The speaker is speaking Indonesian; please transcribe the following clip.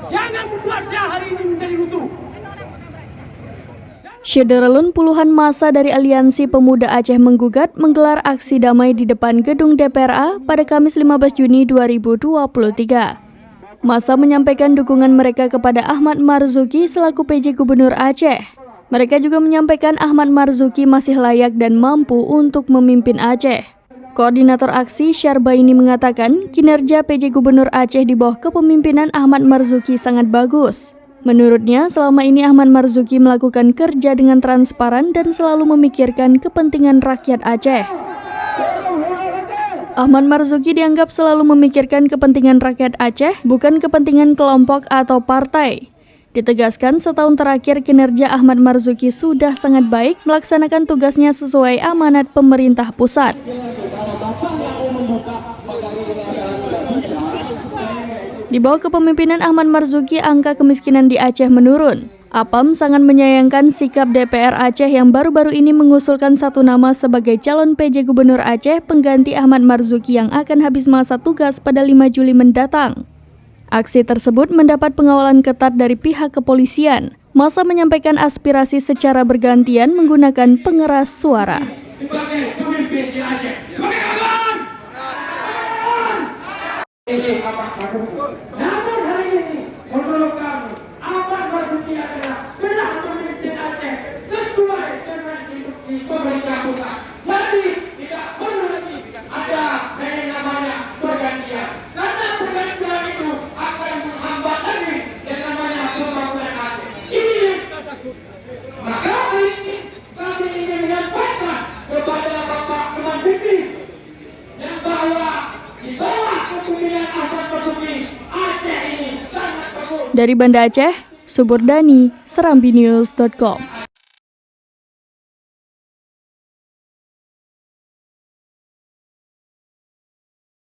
Jangan membuat saya hari ini menjadi rusuh. Syederalun puluhan massa dari Aliansi Pemuda Aceh Menggugat menggelar aksi damai di depan gedung DPRA pada Kamis 15 Juni 2023. Massa menyampaikan dukungan mereka kepada Ahmad Marzuki selaku PJ Gubernur Aceh. Mereka juga menyampaikan Ahmad Marzuki masih layak dan mampu untuk memimpin Aceh. Koordinator aksi Syarbaini mengatakan kinerja PJ Gubernur Aceh di bawah kepemimpinan Ahmad Marzuki sangat bagus. Menurutnya, selama ini Ahmad Marzuki melakukan kerja dengan transparan dan selalu memikirkan kepentingan rakyat Aceh. Ahmad Marzuki dianggap selalu memikirkan kepentingan rakyat Aceh, bukan kepentingan kelompok atau partai. Ditegaskan setahun terakhir kinerja Ahmad Marzuki sudah sangat baik melaksanakan tugasnya sesuai amanat pemerintah pusat. Di bawah kepemimpinan Ahmad Marzuki, angka kemiskinan di Aceh menurun. APAM sangat menyayangkan sikap DPR Aceh yang baru-baru ini mengusulkan satu nama sebagai calon PJ Gubernur Aceh pengganti Ahmad Marzuki yang akan habis masa tugas pada 5 Juli mendatang. Aksi tersebut mendapat pengawalan ketat dari pihak kepolisian. Massa menyampaikan aspirasi secara bergantian menggunakan pengeras suara. Sebagai pemimpin di Aceh. Namun hari ini, menurut kami, Ahmad Marzuki adalah benar pemimpin Aceh sesuai dengan instruksi pemerintah pusat. Jadi tidak perlu lagi ada yang namanya pergantian. Karena pergantian itu akan menghambat lagi yang namanya pembangunan Aceh. Ini maka hari ini kami ingin menyampaikan kepada Bapak Kemendikti yang bahwa di bawah kepemimpinan Ahmad Marzuki, Aceh ini sangat bagus. Dari Banda Aceh, Suburdani, serambinews.com.